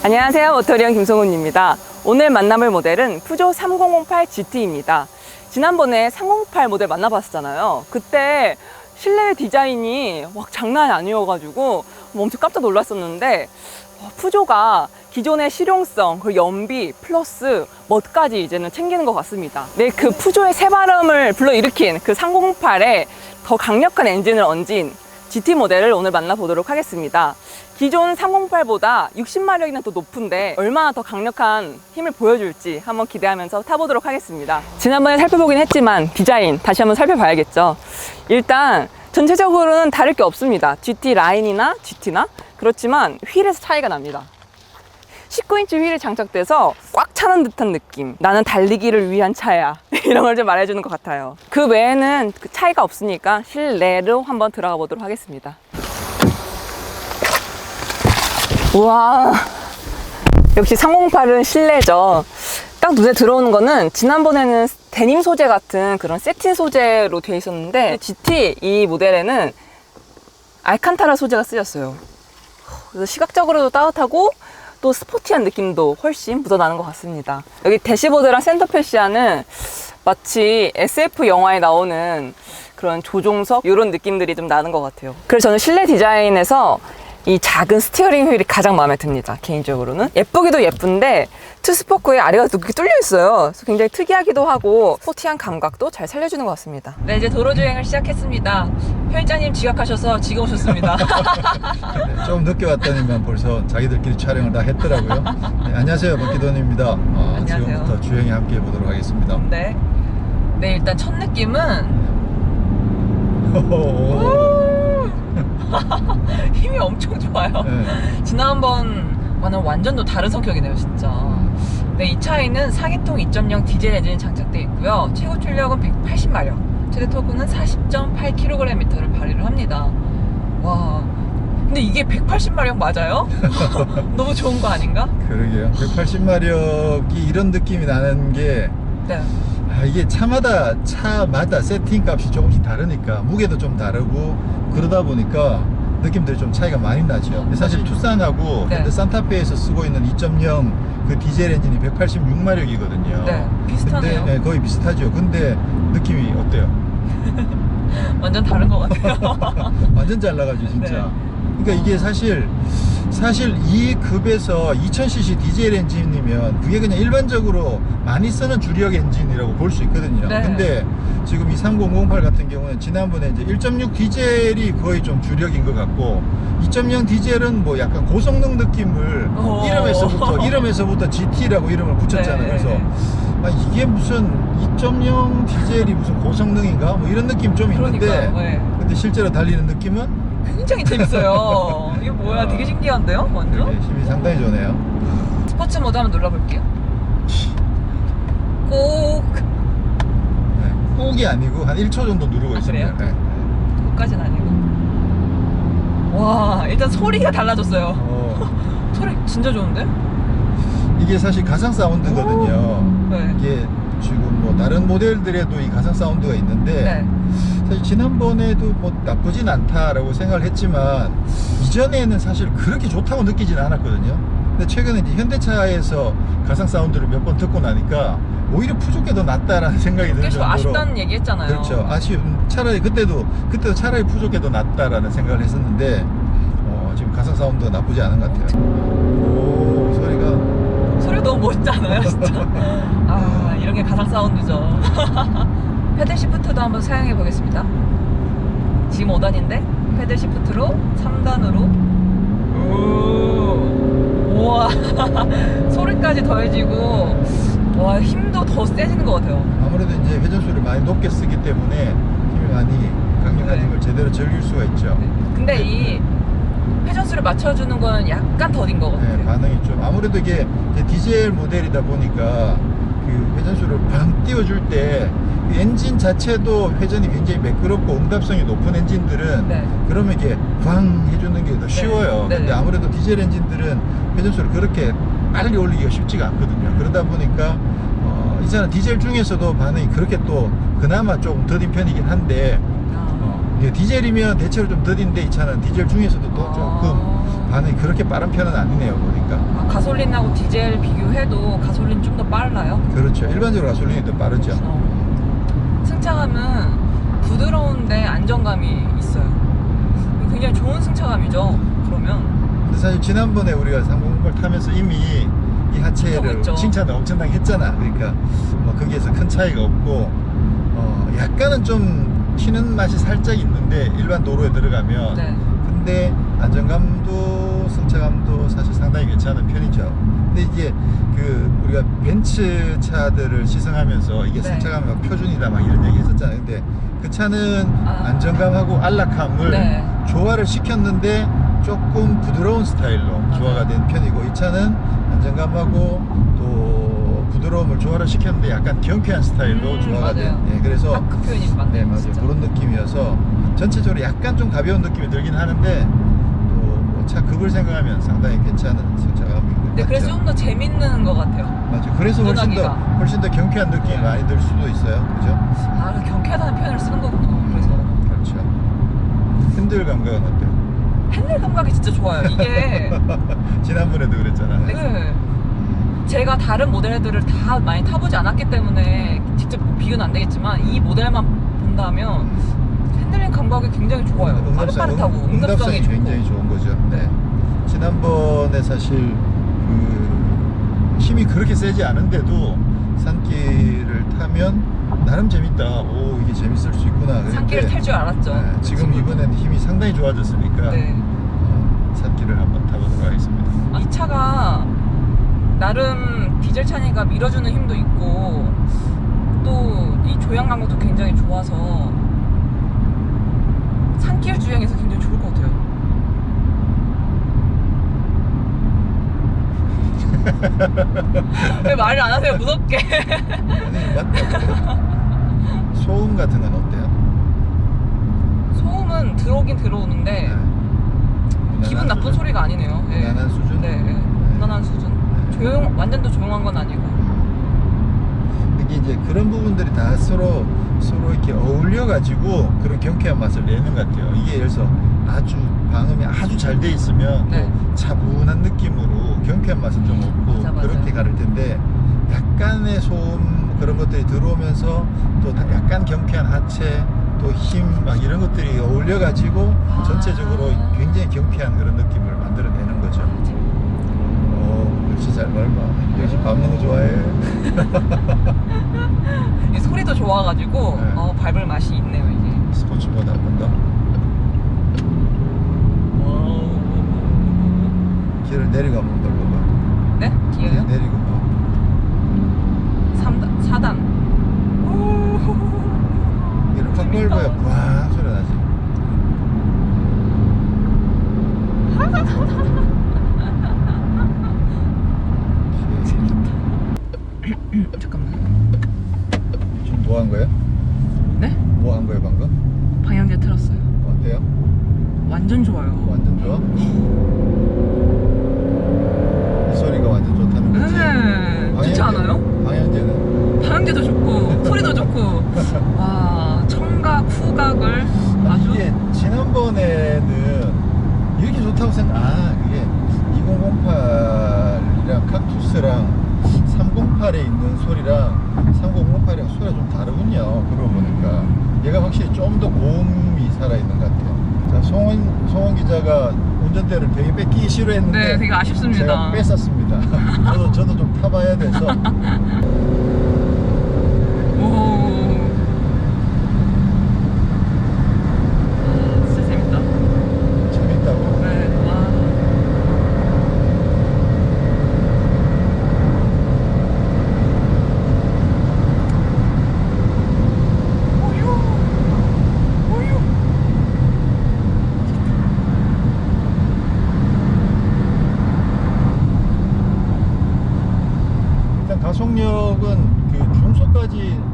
안녕하세요, 모터리언 김성훈입니다. 오늘 만나볼 모델은 푸조 3008 GT입니다. 지난번에 308 모델 만나봤었잖아요. 그때 실내 디자인이 막 장난이 아니어가지고 엄청 깜짝 놀랐었는데, 푸조가 기존의 실용성, 그리고 연비, 플러스 멋까지 이제는 챙기는 것 같습니다. 네, 그 푸조의 새바람을 불러일으킨 그 3008에 더 강력한 엔진을 얹은 GT 모델을 오늘 만나보도록 하겠습니다. 기존 308보다 60마력이나 더 높은데 얼마나 더 강력한 힘을 보여줄지 한번 기대하면서 타보도록 하겠습니다. 지난번에 살펴보긴 했지만 디자인 다시 한번 살펴봐야겠죠. 일단 전체적으로는 다를 게 없습니다. GT 라인이나 GT나 그렇지만 휠에서 차이가 납니다. 19인치 휠이 장착돼서 꽉 차는 듯한 느낌, 나는 달리기를 위한 차야, 이런 걸 좀 말해주는 것 같아요. 그 외에는 차이가 없으니까 실내로 한번 들어가 보도록 하겠습니다. 우와, 역시 308은 실내죠. 딱 눈에 들어오는 거는 지난번에는 데님 소재 같은 그런 세틴 소재로 되어 있었는데 GT 이 모델에는 알칸타라 소재가 쓰였어요. 그래서 시각적으로도 따뜻하고 또 스포티한 느낌도 훨씬 묻어나는 것 같습니다. 여기 대시보드랑 센터 패시아는 마치 SF 영화에 나오는 그런 조종석 이런 느낌들이 좀 나는 것 같아요. 그래서 저는 실내 디자인에서 이 작은 스티어링 휠이 가장 마음에 듭니다. 개인적으로는 예쁘기도 예쁜데 투스포크에 아래가 뚝뚝 뚫려 있어요. 그래서 굉장히 특이하기도 하고 스포티한 감각도 잘 살려주는 것 같습니다. 네, 이제 도로 주행을 시작했습니다. 편집자님 지각하셔서 지금 오셨습니다. 네, 좀 늦게 왔더니만 벌써 자기들끼리 촬영을 다 했더라고요. 네, 안녕하세요, 박기돈입니다. 안녕하세요. 지금부터 주행에 함께 해보도록 하겠습니다. 네, 일단 첫 느낌은 힘이 엄청 좋아요. 네. 지난번과는 완전 또 다른 성격이네요, 진짜. 네, 이 차에는 4기통 2.0 디젤 엔진이 장착되어 있고요. 최고 출력은 180마력, 최대 토크는 40.8kgm를 발휘를 합니다. 와, 근데 이게 180마력 맞아요? 너무 좋은 거 아닌가? 그러게요. 180마력이 이런 느낌이 나는 게 네. 이게 차마다 세팅 값이 조금씩 다르니까 무게도 좀 다르고 그러다 보니까 느낌들이 좀 차이가 많이 나죠. 근데 사실 투싼하고 네. 현대 산타페에서 쓰고 있는 2.0 그 디젤 엔진이 186마력이거든요. 네, 비슷하네요. 근데, 네, 거의 비슷하죠. 근데 느낌이 어때요? 완전 다른 것 같아요. 완전 잘 나가죠, 진짜. 네. 그러니까 이게 사실 이 급에서 2000cc 디젤 엔진이면 그게 그냥 일반적으로 많이 쓰는 주력 엔진이라고 볼 수 있거든요. 네. 근데 지금 이 3008 같은 경우는 지난번에 이제 1.6 디젤이 거의 좀 주력인 것 같고 2.0 디젤은 뭐 약간 고성능 느낌을 이름에서부터 GT라고 이름을 붙였잖아요. 네. 그래서 이게 무슨 2.0 디젤이 무슨 고성능인가? 뭐 이런 느낌 좀 있는데 네. 근데 실제로 달리는 느낌은 굉장히 재밌어요. 이게 뭐야, 되게 신기한데요? 완전? 네, 힘이 상당히 좋네요. 스포츠 모드 한번 눌러볼게요. 꼭 네, 꼭이 아니고 한 1초 정도 누르고 있습니다. 그래요? 꼭까지는 아니고. 와, 일단 소리가 달라졌어요. 소리 진짜 좋은데? 이게 사실 가상 사운드거든요. 네. 이게 지금 뭐 다른 모델들에도 이 가상 사운드가 있는데 네. 사실 지난번에도 뭐 나쁘진 않다라고 생각을 했지만 이전에는 사실 그렇게 좋다고 느끼진 않았거든요. 근데 최근에 이제 현대차에서 가상 사운드를 몇 번 듣고 나니까 오히려 푸조게 더 낫다라는 생각이 드는 계속 정도로 아쉽다는 얘기 했잖아요. 그렇죠. 차라리 그때도 차라리 푸조게 더 낫다라는 생각을 했었는데 지금 가상 사운드가 나쁘지 않은 것 같아요. 오, 소리가 너무 멋있잖아요, 진짜. 이런 게 가상 사운드죠. 패들 시프트도 한번 사용해 보겠습니다. 지금 5단인데 패들 시프트로 3단으로 우와 소리까지 더해지고 와, 힘도 더 세지는 것 같아요. 아무래도 이제 회전수를 많이 높게 쓰기 때문에 힘이 많이 강력한 네. 힘을 제대로 즐길 수가 있죠. 근데 이 회전수를 맞춰주는 건 약간 더딘 것 같아요. 네, 반응이 좀 아무래도 이게 디젤 모델이다 보니까 그 회전수를 방 띄워줄 때 그 엔진 자체도 회전이 굉장히 매끄럽고 응답성이 높은 엔진들은 네. 그러면 이게 방 해주는 게 더 쉬워요. 네. 근데 아무래도 디젤 엔진들은 회전수를 그렇게 빨리 올리기가 쉽지가 않거든요. 그러다 보니까 이 차는 디젤 중에서도 반응이 그렇게 또 그나마 조금 더딘 편이긴 한데 디젤이면 대체로 좀 더딘데 이 차는 디젤 중에서도 또 조금 아니 그렇게 빠른 편은 아니네요 보니까. 아, 가솔린하고 디젤 비교해도 가솔린 좀 더 빨라요? 그렇죠. 일반적으로 가솔린이 더 빠르죠. 승차감은 부드러운데 안정감이 있어요. 굉장히 좋은 승차감이죠. 그러면 근데 사실 지난번에 우리가 308 타면서 이미 이 하체를 그쵸. 칭찬을 엄청나게 했잖아. 그러니까 뭐 거기에서 큰 차이가 없고 약간은 좀 튀는 맛이 살짝 있는데 일반 도로에 들어가면 네. 근데 안정감도 승차감도 사실 상당히 괜찮은 편이죠. 근데 이게 그 우리가 벤츠 차들을 시승하면서 이게 네. 승차감이 막 표준이다 막 이런 얘기 했었잖아요. 근데 그 차는 안정감하고 안락함을 네. 조화를 시켰는데 조금 부드러운 스타일로 맞아요. 조화가 된 편이고 이 차는 안정감하고 또 부드러움을 조화를 시켰는데 약간 경쾌한 스타일로 조화가 된. 맞아요. 네, 그래서 딱 그 표현이 네, 맞네요. 맞아요. 진짜. 그런 느낌이어서 전체적으로 약간 좀 가벼운 느낌이 들긴 하는데 또 차 급을 생각하면 상당히 괜찮은 승차감인 것 네, 같죠. 그래서 좀 더 재밌는 것 같아요. 맞아요. 그래서 운전하기가. 훨씬 더 경쾌한 느낌이 네. 많이 들 수도 있어요. 그죠? 아, 그 경쾌하다는 표현을 쓰는 거구나. 그래서 그렇죠. 핸들 감각은 어때요? 핸들 감각이 진짜 좋아요. 이게 지난번에도 그랬잖아요. 네. 제가 다른 모델들을 다 많이 타보지 않았기 때문에 직접 비교는 안 되겠지만 이 모델만 본다면 핸들링 감각이 굉장히 좋아요. 빠릿빠릿하고 응답성이 좋고. 굉장히 좋은 거죠. 네. 지난번에 사실 그 힘이 그렇게 세지 않은데도 산길을 타면 나름 재밌다. 오, 이게 재밌을 수 있구나. 그랬는데, 산길을 탈 줄 알았죠. 네, 지금 이번에는 힘이 상당히 좋아졌으니까 네. 산길을 한번 타보도록 하겠습니다. 이 차가 나름 디젤 차니까 밀어주는 힘도 있고 또 이 조향 감각도 굉장히 좋아서 산길 주행에서 굉장히 좋을 것 같아요. 왜 말을 안 하세요? 무섭게. 아니 맞다. 소음 같은 건 어때요? 소음은 들어오긴 들어오는데 네. 기분 무난한 나쁜 수준? 소리가 아니네요. 네. 무난한 수준? 네, 네. 무난한 수준. 완전 더 조용한 건 아니고. 이게 이제 그런 부분들이 다 서로 이렇게 어울려 가지고 그런 경쾌한 맛을 내는 것 같아요. 이게 그래서 아주 방음이 아주 잘 돼 있으면 네. 또 차분한 느낌으로 경쾌한 맛은 좀 없고 맞아, 맞아. 그렇게 가를 텐데 약간의 소음 그런 것들이 들어오면서 또 약간 경쾌한 하체 또 힘 막 이런 것들이 어울려 가지고 전체적으로 굉장히 경쾌한 그런 느낌을 만들어내는 거죠. 역시 잘 밟아. 역시 밟는 거 좋아해. 이 소리도 좋아가지고 네. 밟을 맛이 있네요 이게. 스포츠보다 한 번 더. 길을 내리고 한번 밟아봐. 네? 뒤에요? 내리고 봐. 4단. 길을 확 밟아야 꽝 소리 나지. 잠깐만. 지금 뭐 한 거예요? 네? 뭐 한 거예요 방금? 방향제 틀었어요. 어때요? 완전 좋아요. 완전 좋아? 이 소리가 완전 좋다는 거지? 네. 좋지 않아요? 방향제는? 방향제도 좋고 소리도 좋고. 와, 청각, 후각을 아주. 이게 지난번에는 이렇게 좋다고 그게 2008이랑 칵투스랑 308에 있는 소리랑 3008이랑 소리가 좀 다르군요. 그러고 보니까 얘가 확실히 좀 더 고음이 살아있는 것 같아요. 자, 송원 기자가 운전대를 되게 뺏기 싫어했는데 네, 되게 아쉽습니다. 제가 뺐었습니다. 저도 좀 타봐야 돼서. 오. 진짜 재밌다. 재밌다고. 네, 와. 일단 가속력은 그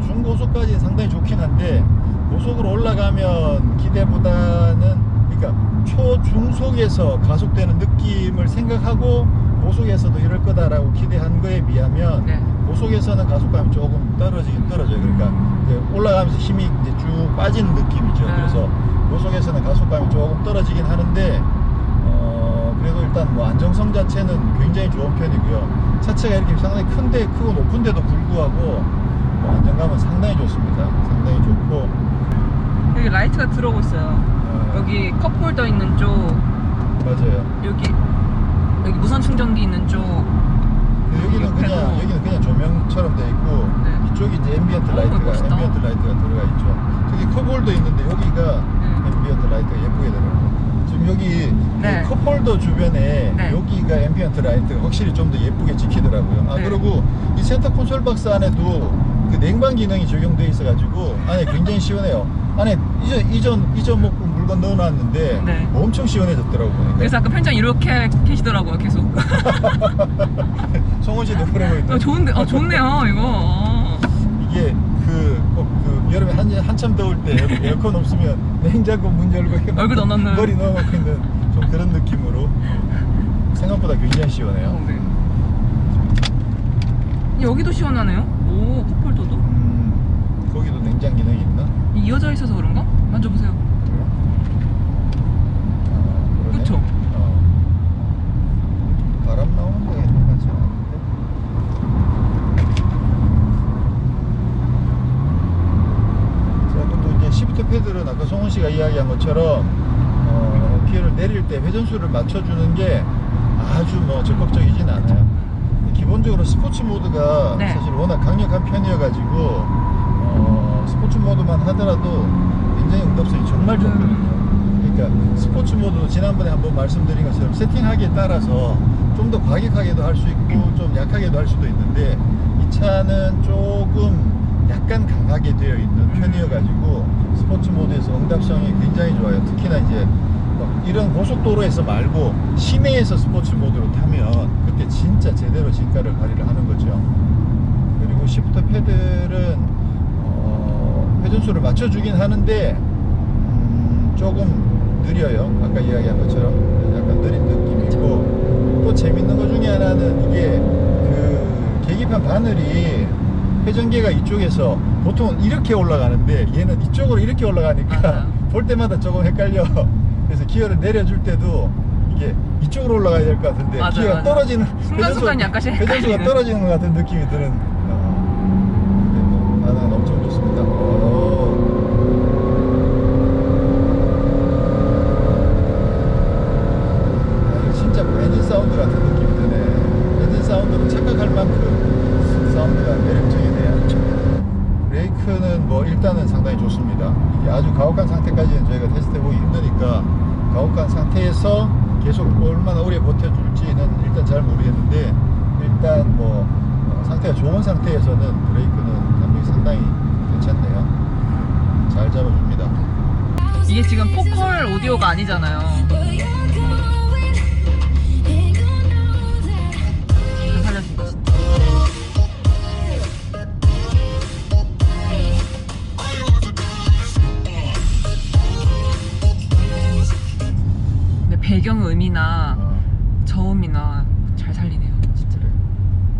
중고속까지 상당히 좋긴 한데 고속으로 올라가면 기대보다는 그러니까 초중속에서 가속되는 느낌을 생각하고 고속에서도 이럴 거다라고 기대한 거에 비하면 네. 고속에서는 가속감이 조금 떨어지긴 떨어져요. 그러니까 이제 올라가면서 힘이 이제 쭉 빠지는 느낌이죠. 네. 그래서 고속에서는 가속감이 조금 떨어지긴 하는데 그래도 일단 뭐 안정성 자체는 굉장히 좋은 편이고요. 차체가 이렇게 상당히 큰데 크고 높은데도 불구하고 뭐 안정감은 상당히 좋습니다. 상당히 좋고 여기 라이트가 들어오고 있어요. 여기 컵홀더 있는 쪽, 맞아요. 여기 무선 충전기 있는 쪽. 여기는 그냥 조명처럼 돼 있고 네. 이쪽이 이제 앰비언트 라이트가 멋있다. 들어가 있죠. 저기 컵홀더 있는데 여기가 앰비언트 라이트가 예쁘게 들어가요. 지금 여기 네. 그 컵홀더 주변에 네. 여기가 앰비언트 라이트가 확실히 좀 더 예쁘게 찍히더라고요. 아 네. 그리고 이 센터 콘솔 박스 안에도 그 냉방 기능이 적용돼 있어가지고 안에 굉장히 시원해요. 안에 이전 물건 넣어놨는데 네. 엄청 시원해졌더라고요. 보니까. 그래서 아까 편장 이렇게 계시더라고요, 계속. 송원 씨도 그러고 있다. 좋네요, 이거. 이게 그 여름에 한참 더울 때 에어컨 없으면 냉장고 문 열고 얼굴 넣어놓는. 머리 넣어놓고 있는 좀 그런 느낌으로 생각보다 굉장히 시원해요. 네. 여기도 시원하네요. 오, 컵홀더도. 거기도 냉장 기능이 있나? 이어져 있어서 그런가? 만져보세요. 그래요? 그러네. 그쵸? 바람 나오는 데 같지 않은데? 자, 그리고 이제 시프트 패드는 아까 송은 씨가 이야기한 것처럼 기어를 내릴 때 회전수를 맞춰주는 게 아주 뭐 적극적이진 않아요. 기본적으로 스포츠 모드가 네. 사실 워낙 강력한 편이어가지고 스포츠 모드만 하더라도 굉장히 응답성이 정말 좋거든요. 그러니까 스포츠 모드도 지난번에 한번 말씀드린 것처럼 세팅하기에 따라서 좀 더 과격하게도 할 수 있고 좀 약하게도 할 수도 있는데 이 차는 조금 약간 강하게 되어 있는 편이어가지고 스포츠 모드에서 응답성이 굉장히 좋아요. 특히나 이제 이런 고속도로에서 말고 시내에서 스포츠 모드로 타면 그때 진짜 제대로 진가를 발휘를 하는 거죠. 그리고 시프트 패들은 회전수를 맞춰주긴 하는데 조금 느려요. 아까 이야기한 것처럼 약간 느린 느낌이고 또 재밌는 것 중에 하나는 이게 그 계기판 바늘이 회전계가 이쪽에서 보통 이렇게 올라가는데 얘는 이쪽으로 이렇게 올라가니까 맞아요. 볼 때마다 조금 헷갈려. 그래서 기어를 내려줄 때도 이게 이쪽으로 올라가야 될 것 같은데 맞아요, 기어가 맞아요. 떨어지는 순간순간 약간씩 회전수가 헷갈리는. 떨어지는 것 같은 느낌이 드는 근데 뭐 반응은 엄청 좋습니다. 진짜 엔진 사운드 같은 느낌이 드네. 엔진 사운드로 착각할 만큼 사운드가 매력적이네요. 브레이크는 뭐 일단은 상당히 좋습니다. 이게 아주 가혹한 상태까지는 저희가 테스트해보기 힘드니까 가혹한 상태에서 계속 얼마나 오래 버텨줄지는 일단 잘 모르겠는데 일단 뭐 상태가 좋은 상태에서는 브레이크는 감독이 상당히 괜찮네요. 잘 잡아줍니다. 이게 지금 포컬 오디오가 아니잖아요. 잘 살려준다, 진짜. 근데 배경 음이나 저음이나 잘 살리네요, 진짜.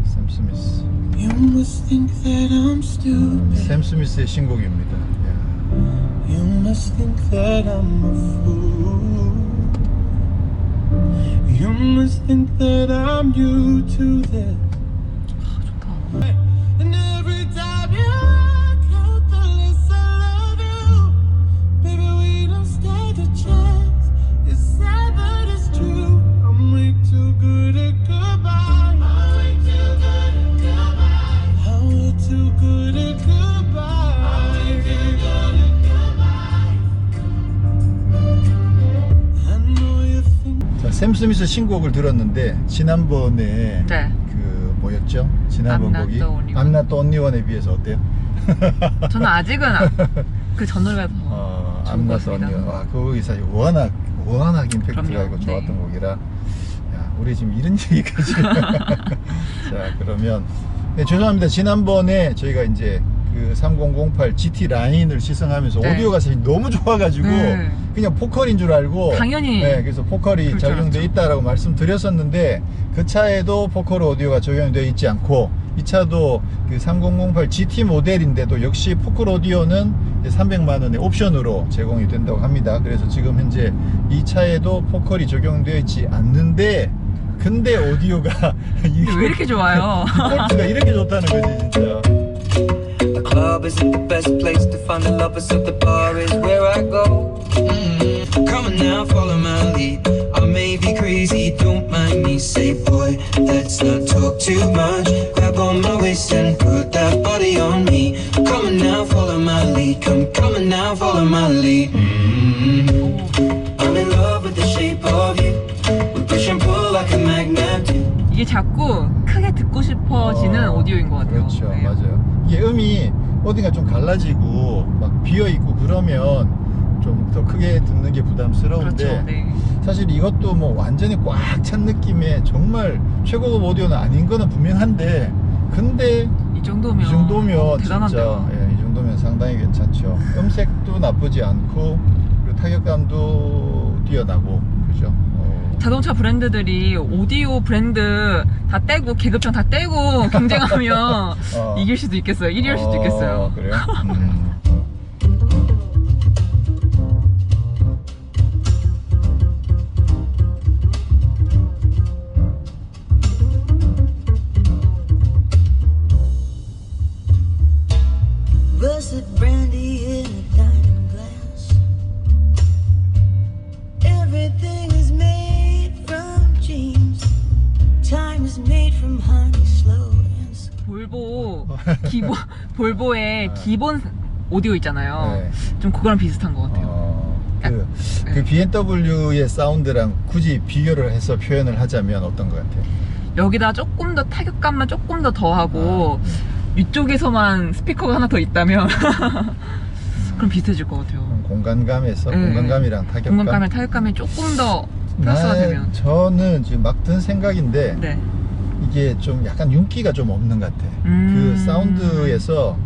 샘 스미스. You must think that I'm stupid. 샘 스미스의 신곡입니다. 야. You must think that I'm a fool. You must think that I'm new to this. 좋다. And every time you walk out the list, I love you. Baby, we don't stand a chance. It's sad, but it's true. I'm way too good at goodbye. I'm way too good at goodbye. I'm way too good at goodbye. I'm way too good at goodbye. I know you think. 자, 샘 스미스 신곡을 들었는데 지난번에 네. 그 뭐였죠? 지난번 I'm not 곡이 the only one. I'm Not the Only One에 비해서 어때요? 저는 아직은 그 전 노래가 더 I'm 좋은 것 Not the 같습니다. Only One. 와, 그 곡이 사실 워낙 임팩트가 그럼요. 있고 좋았던 네. 곡이라 야, 우리 지금 이런 얘기까지 자, 그러면 네, 죄송합니다. 지난번에 저희가 이제 그 3008 GT 라인을 시승하면서 네. 오디오가 사실 너무 좋아가지고 네. 그냥 포컬인 줄 알고 당연히 네, 그래서 포컬이 그럴 줄 적용되어 알았죠. 있다라고 말씀드렸었는데 그 차에도 포컬 오디오가 적용되어 있지 않고 이 차도 그 3008 GT 모델인데도 역시 포컬 오디오는 300만 원의 옵션으로 제공이 된다고 합니다. 그래서 지금 현재 이 차에도 포컬이 적용되어 있지 않는데, 근데 오디오가 왜 이렇게 좋아요? 폴트가 이렇게 좋다는 거지 진짜. The club isn't the best place to find the lovers, so the bar is where I go. Come on now, follow my lead. I may be crazy, don't mind me. Say, boy, let's not talk too much. Grab on my waist and put that body on me. Come on now, follow my lead. Come on now, follow my lead. I'm in love with the shape of you. We push and pull like a magnet do. 이게 자꾸 크게 듣고 싶어지는 오디오인 것 같아요. 그렇죠, 네. 맞아요. 이게 음이 어딘가 좀 갈라지고 막 비어 있고 그러면 좀 더 크게 듣는 게 부담스러운데, 그렇죠. 네. 사실 이것도 뭐 완전히 꽉 찬 느낌의 정말 최고급 오디오는 아닌 거는 분명한데, 근데 이 정도면 이 정도면 대단한데요. 진짜, 예, 이 정도면 상당히 괜찮죠. 음색도 나쁘지 않고, 그리고 타격감도 뛰어나고, 그죠? 자동차 브랜드들이 오디오 브랜드 다 떼고 계급형 다 떼고 경쟁하면 이길 수도 있겠어요. 1위 할 수도 있겠어요. 그래요? Russet brandy in a diamond glass. Everything is made from dreams. Time is made from honey, slow and sweet. 볼보의 기본 오디오 있잖아요. 네. 좀 그거랑 비슷한 것 같아요. 그 BMW의 사운드랑 굳이 비교를 해서 표현을 하자면 어떤 것 같아요? 여기다 조금 더 타격감만 조금 더 더하고 위쪽에서만 스피커가 하나 더 있다면 그럼 비슷해질 것 같아요. 공간감에서 네. 공간감이랑 타격감. 공간감에 타격감이 조금 더 플러스가 되면. 저는 지금 막 든 생각인데, 네. 이게 좀 약간 윤기가 좀 없는 것 같아. 그 사운드에서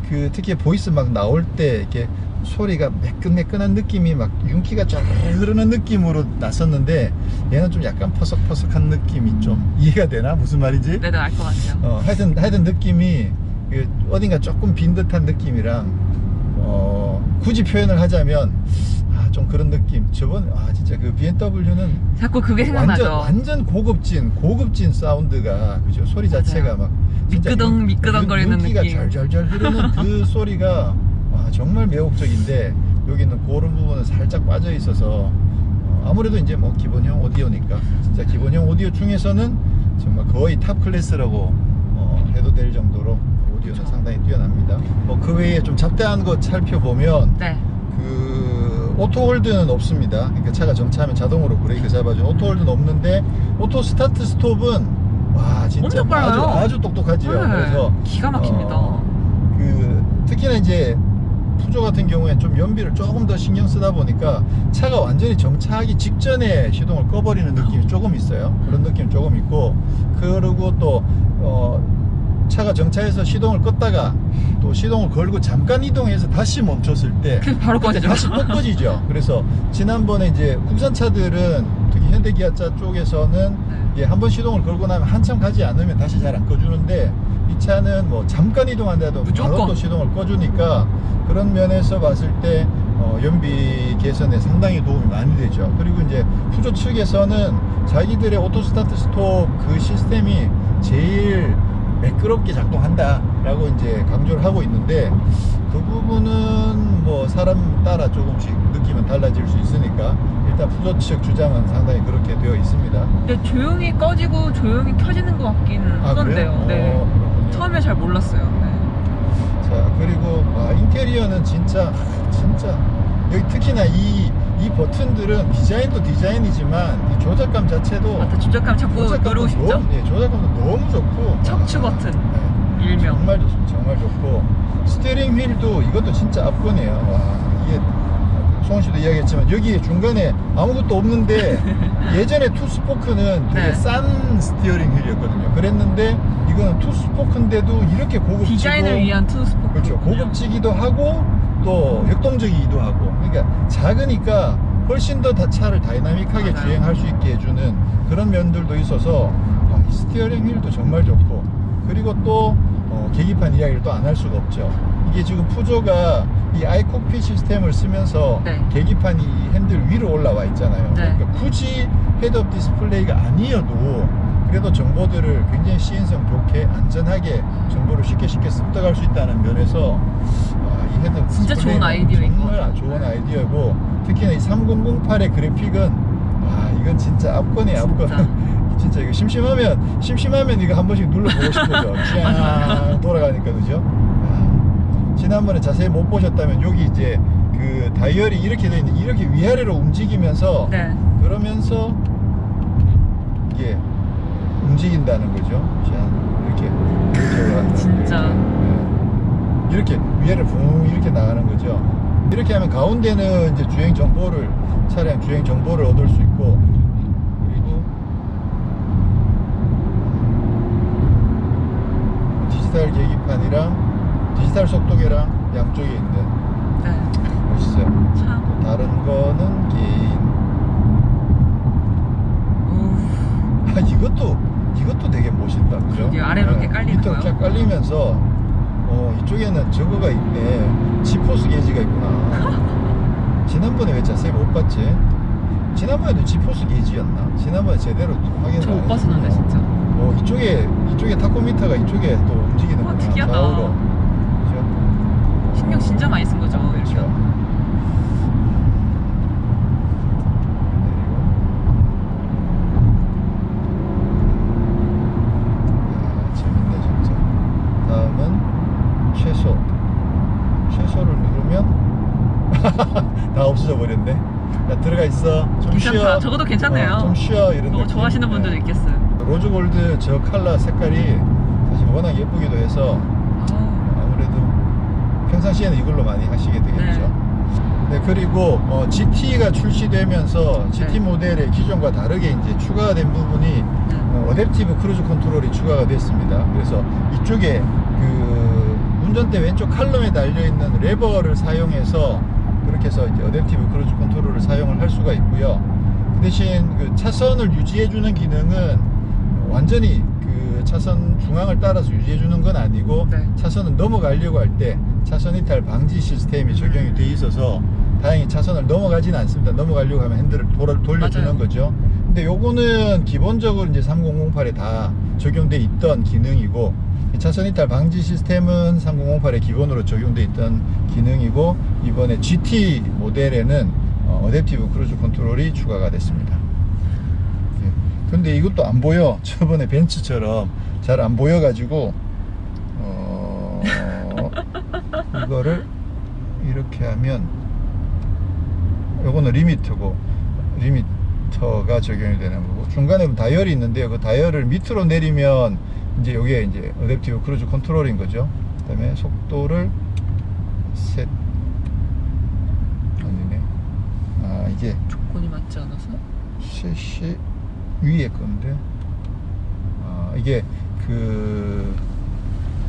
그 특히 보이스 막 나올 때 이렇게 소리가 매끈매끈한 느낌이 막 윤기가 쫙 흐르는 느낌으로 났었는데, 얘는 좀 약간 퍼석퍼석한 느낌이 좀 이해가 되나? 무슨 말인지? 네네, 알 것 같아요. 하여튼 느낌이 그 어딘가 조금 빈 듯한 느낌이랑, 굳이 표현을 하자면 좀 그런 느낌. 진짜 그 BMW는 자꾸 그게 생각나죠. 완전 고급진 사운드가, 그죠? 소리 자체가 막 진짜 미끄덩거리는 윤기가 느낌. 잘잘잘 흐르는 그 소리가 정말 매혹적인데, 여기는 그런 부분은 살짝 빠져 있어서, 아무래도 이제 뭐 기본형 오디오니까 진짜 기본형 오디오 중에서는 정말 거의 탑 클래스라고 해도 될 정도로 오디오는 상당히 뛰어납니다. 그 외에 좀 잡다한 것 살펴보면, 네. 그 오토홀드는 없습니다. 그러니까 차가 정차하면 자동으로 브레이크 잡아주는 오토홀드는 없는데, 오토 스타트 스톱은 진짜 엄청 빨라요. 아주 똑똑하지요. 네. 그래서 기가 막힙니다. 특히나 이제 푸조 같은 경우에 좀 연비를 조금 더 신경 쓰다 보니까 차가 완전히 정차하기 직전에 시동을 꺼버리는 느낌이 조금 있어요. 그런 느낌 조금 있고, 그리고 또 차가 정차해서 시동을 껐다가 또 시동을 걸고 잠깐 이동해서 다시 멈췄을 때 바로 꺼지죠. 다시 또 꺼지죠. 그래서 지난번에 이제 국산차들은, 특히 현대기아차 쪽에서는 이게 한번 시동을 걸고 나면 한참 가지 않으면 다시 잘 안 꺼주는데, 이 차는 뭐 잠깐 이동한다도 바로 또 시동을 꺼주니까, 그런 면에서 봤을 때 연비 개선에 상당히 도움이 많이 되죠. 그리고 이제 푸조 측에서는 자기들의 오토 스타트 스톱 그 시스템이 제일 매끄럽게 작동한다 라고 이제 강조를 하고 있는데, 그 부분은 뭐 사람 따라 조금씩 느낌은 달라질 수 있으니까 일단 푸조 측 주장은 상당히 그렇게 되어 있습니다. 근데 조용히 꺼지고 조용히 켜지는 것 같긴 하던데요. 그래요? 네. 처음에 잘 몰랐어요. 네. 자, 그리고 인테리어는 진짜 여기 특히나 이 버튼들은 디자인도 디자인이지만 이 조작감 자체도 조작감 자꾸 누르고 싶죠? 조작감도 너무 좋고, 척추 버튼 일명. 정말 좋습니다. 정말 좋고, 스티어링 휠도 이것도 진짜 압권이에요. 이게 송은 씨도 이야기했지만 여기 중간에 아무것도 없는데 예전에 투스포크는 되게 네. 싼 스티어링 휠이었거든요. 그랬는데 이거는 투스포크인데도 이렇게 고급지고, 디자인을 위한 투스포크. 그렇죠. 고급지기도 하고 또 역동적이기도 하고, 그러니까 작으니까 훨씬 더 차를 다이나믹하게 맞아요. 주행할 수 있게 해주는 그런 면들도 있어서 이 스티어링 휠도 정말 좋고, 그리고 또 계기판 이야기를 또 안 할 수가 없죠. 이게 지금 푸조가 이 아이콕핏 시스템을 쓰면서 네. 계기판이 이 핸들 위로 올라와 있잖아요. 네. 그러니까 굳이 헤드업 디스플레이가 아니어도 그래도 정보들을 굉장히 시인성 좋게 안전하게 정보를 쉽게 습득할 수 있다는 면에서 이 헤드업 진짜 디스플레이는 좋은 아이디어인 것 정말 같아요. 좋은 아이디어고 특히나 이 3008의 그래픽은 이건 진짜 압권이에요. 압권. 진짜 이거 심심하면 이거 한 번씩 눌러보고 싶어져. 쫙 돌아가니까 그죠? 지난번에 자세히 못 보셨다면 여기 이제 그 다이얼이 이렇게 돼 있는데 이렇게 위아래로 움직이면서 네. 그러면서 이게 움직인다는 거죠. 자, 이렇게 올라간다. 진짜. 이렇게 위아래 붕 이렇게 나가는 거죠. 이렇게 하면 가운데는 이제 차량 주행 정보를 얻을 수 있고, 그리고 디지털 계기판이랑 디지털 속도계랑 양쪽에 있는 네. 멋있어요. 참. 다른 거는 개인. 이것도 되게 멋있다, 그죠? 그러게요. 아래로 이렇게 깔리는 밑으로 거요? 쫙 깔리면서 이쪽에는 저거가 있네. 지포스 게이지가 있구나. 지난번에 왜 자세히 못 봤지? 지난번에도 지포스 게이지였나? 지난번에 제대로 확인을 저 못 안 봤었는데 했었나? 진짜. 이쪽에 타코미터가 이쪽에 또 움직이는구나. 특이하다. 좌우로. 그죠? 신경 진짜 많이 쓴 거죠. 이렇게. 그렇죠. 재밌네 진짜. 다음은 최소를 누르면 다 없어져 버렸네. 야, 들어가 있어. 좀 괜찮다. 쉬어. 저것도 괜찮네요. 좀 쉬어 이런 너무 느낌. 좋아하시는 분들도 네. 있겠어요. 로즈골드 저 컬러 색깔이 사실 워낙 예쁘기도 해서 아무래도 평상시에는 이걸로 많이 하시게 되겠죠. 네, 그리고 GT가 출시되면서 GT 네. 모델의 기존과 다르게 이제 추가가 된 부분이 어댑티브 크루즈 컨트롤이 추가가 됐습니다. 그래서 이쪽에 그 운전대 왼쪽 칼럼에 달려 있는 레버를 사용해서 그렇게 해서 이제 어댑티브 크루즈 컨트롤을 사용을 할 수가 있고요. 그 대신 그 차선을 유지해주는 기능은 완전히 그 차선 중앙을 따라서 유지해주는 건 아니고 네. 차선을 넘어가려고 할 때 차선 이탈 방지 시스템이 적용이 돼 있어서 다행히 차선을 넘어가지는 않습니다. 넘어가려고 하면 핸들을 돌려주는 맞아요. 거죠. 근데 요거는 기본적으로 이제 3008에 다 적용돼 있던 기능이고, 차선 이탈 방지 시스템은 3008에 기본으로 적용돼 있던 기능이고, 이번에 GT 모델에는 어댑티브 크루즈 컨트롤이 추가가 됐습니다. 근데 이것도 안 보여. 저번에 벤츠처럼 잘 안 보여 가지고 이거를 이렇게 하면 요거는 리미터가 적용이 되는 거고, 중간에 다이얼이 있는데요. 그 다이얼을 밑으로 내리면 이제 요게 이제 어댑티브 크루즈 컨트롤인 거죠. 그다음에 속도를 셋 아니네. 이게 조건이 맞지 않아서? 셋이 위에 건데 이게 그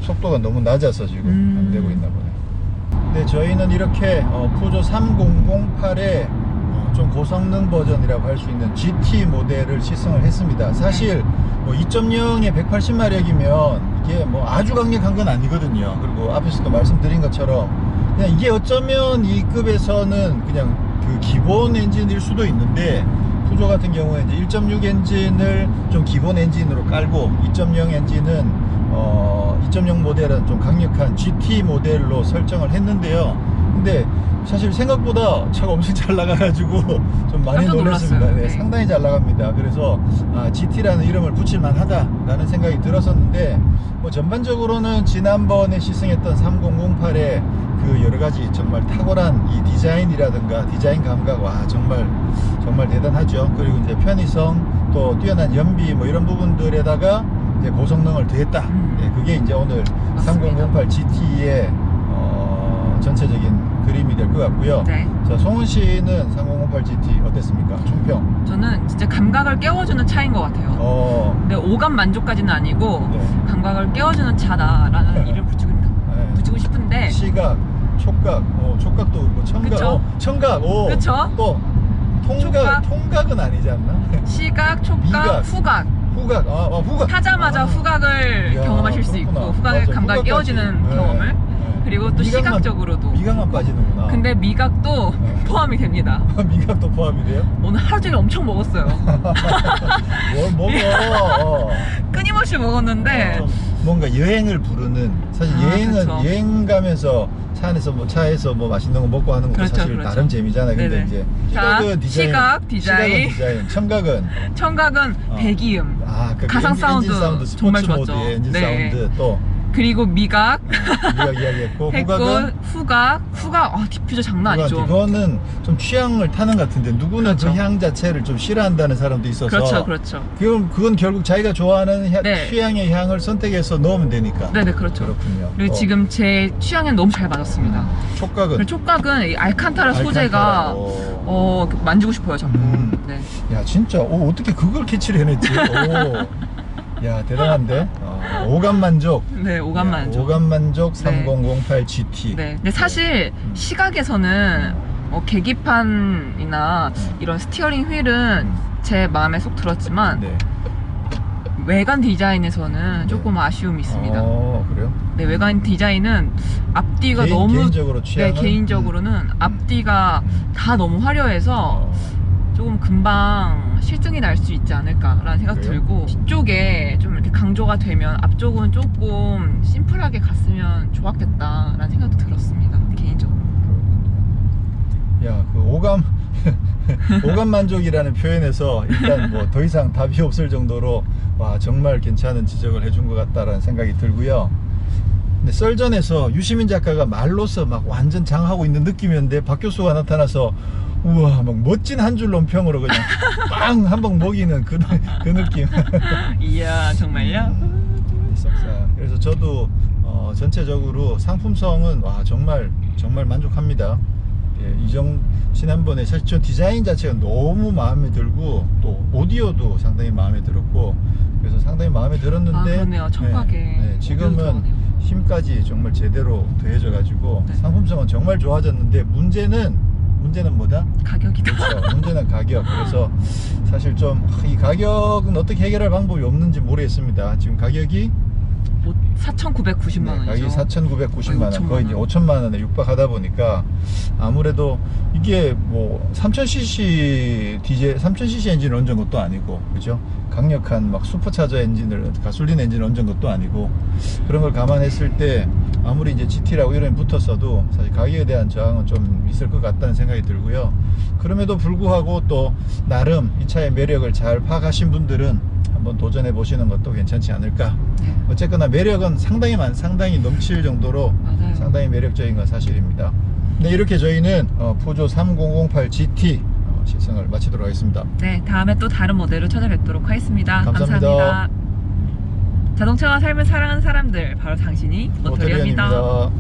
속도가 너무 낮아서 지금 안 되고 있나 보네. 네, 저희는 이렇게 푸조 3008의 좀 고성능 버전이라고 할 수 있는 GT 모델을 시승을 했습니다. 사실 뭐 2.0에 180마력이면 이게 뭐 아주 강력한 건 아니거든요. 그리고 앞에서도 말씀드린 것처럼 그냥 이게 어쩌면 이 급에서는 그냥 그 기본 엔진일 수도 있는데, 푸조 같은 경우에 이제 1.6 엔진을 좀 기본 엔진으로 깔고 2.0 엔진은 2.0 모델은 좀 강력한 GT 모델로 설정을 했는데요. 근데 사실 생각보다 차가 엄청 잘 나가가지고 좀 많이 깜짝 놀랐습니다. 놀랐어요. 네, 네. 상당히 잘 나갑니다. 그래서 GT라는 이름을 붙일만 하다라는 생각이 들었었는데, 뭐 전반적으로는 지난번에 시승했던 3008의 그 여러가지 정말 탁월한 이 디자인이라든가 디자인 감각, 와 정말 대단하죠. 그리고 이제 편의성, 또 뛰어난 연비 뭐 이런 부분들에다가 이제 고성능을 더했다. 네, 그게 이제 오늘 맞습니다. 3008 GT의 전체적인 그림이 될 것 같고요. 네. 자, 송은 씨는 3008 GT 어땠습니까? 총평. 저는 진짜 감각을 깨워주는 차인 것 같아요. 근데 오감 만족까지는 아니고 네. 감각을 깨워주는 차다라는 이름을 붙이고 싶은데. 시각, 촉각, 촉각도 그렇고 청각, 그쵸? 청각, 그쵸? 또 통각은 아니지 않나? 시각, 촉각, 미각. 후각. 후각, 후각. 타자마자 후각을 이야, 경험하실 수 그렇구나. 있고, 후각의 맞아, 감각을 후각까지. 깨워주는 네. 경험을. 네. 그리고 또 시각적으로도. 미각만 빠지는구나. 근데 미각도 포함이 됩니다. 미각도 포함이 돼요? 오늘 하루 종일 엄청 먹었어요. 뭘 먹어? 끊임없이 먹었는데 좀 뭔가 여행을 부르는, 사실 여행은 그쵸. 여행 가면서 차 안에서 뭐 차에서 뭐 맛있는 거 먹고 하는 것도 그렇죠, 사실 그렇죠. 나름 재미잖아요. 근데 네네. 이제 자, 시각은 디자인, 시각, 디자인. 시각은 디자인, 청각은 청각은 배기음, 그 가상 엔진 사운드 스포츠 정말 모드의 좋았죠. 엔진 네. 사운드 또 그리고 미각 미각 이야기했고 했고 후각은 후각 디퓨저 장난 아니죠. 그거는 좀 취향을 타는 것 같은데 누구는 그렇죠. 그 향 자체를 좀 싫어한다는 사람도 있어서 그렇죠. 그건 결국 자기가 좋아하는 네. 취향의 향을 선택해서 넣으면 되니까. 네네 그렇죠. 그렇군요. 그리고 지금 제 취향에는 너무 잘 맞았습니다. 촉각은 그리고 촉각은 이 알칸타라 소재가 만지고 싶어요 자꾸. 네. 야 진짜 어떻게 그걸 캐치를 해냈지? 야 대단한데. 오감 만족. 네, 오감 만족. 오감 만족 네. 3008 GT. 네. 근데 사실 시각에서는 계기판이나 이런 스티어링 휠은 제 마음에 쏙 들었지만 네. 외관 디자인에서는 조금 아쉬움이 있습니다. 그래요? 네, 외관 디자인은 앞뒤가 너무 개인적으로 취향은? 네, 개인적으로는 앞뒤가 다 너무 화려해서 조금 금방 실증이 날 수 있지 않을까라는 생각 그래요? 들고 뒤쪽에 좀 이렇게 강조가 되면 앞쪽은 조금 심플하게 갔으면 좋았겠다라는 생각도 들었습니다. 개인적으로. 야, 그 오감 만족이라는 표현에서 일단 뭐 더 이상 답이 없을 정도로 와 정말 괜찮은 지적을 해준 것 같다라는 생각이 들고요. 근데 썰전에서 유시민 작가가 말로서 막 완전 장하고 있는 느낌이었는데 박 교수가 나타나서 우와 막 멋진 한 줄 논평으로 그냥 빵 한 방 먹이는 그 느낌. 이야 정말요? 그래서 저도 전체적으로 상품성은 와 정말 만족합니다. 지난번에 사실 저 디자인 자체가 너무 마음에 들고 또 오디오도 상당히 마음에 들었고 그래서 상당히 마음에 들었는데 그러네요. 청각에 지금은 들어가네요. 힘까지 정말 제대로 더해져 가지고 네. 상품성은 정말 좋아졌는데 문제는 뭐다? 가격이다. 그렇죠. 문제는 가격. 그래서 사실 좀 이 가격은 어떻게 해결할 방법이 없는지 모르겠습니다. 지금 가격이 4,990만 원이죠. 가격이 4,990만 원, 5천만 거의 이제 원. 5천만 원에 육박하다 보니까 아무래도 이게 뭐 3000cc 디젤, 3000cc 엔진을 얹은 것도 아니고, 그죠? 강력한 막 슈퍼차저 엔진을, 가솔린 엔진을 얹은 것도 아니고, 그런 걸 감안했을 때 아무리 이제 GT라고 이름이 붙었어도 사실 가격에 대한 저항은 좀 있을 것 같다는 생각이 들고요. 그럼에도 불구하고 또 나름 이 차의 매력을 잘 파악하신 분들은 한번 도전해 보시는 것도 괜찮지 않을까. 네. 어쨌거나 매력은 상당히 넘칠 정도로 맞아요. 상당히 매력적인 건 사실입니다. 네, 이렇게 저희는 푸조 3008 GT 시승을 마치도록 하겠습니다. 네, 다음에 또 다른 모델로 찾아뵙도록 하겠습니다. 감사합니다. 자동차와 삶을 사랑하는 사람들, 바로 당신이 모터리입니다. 모터리언입니다.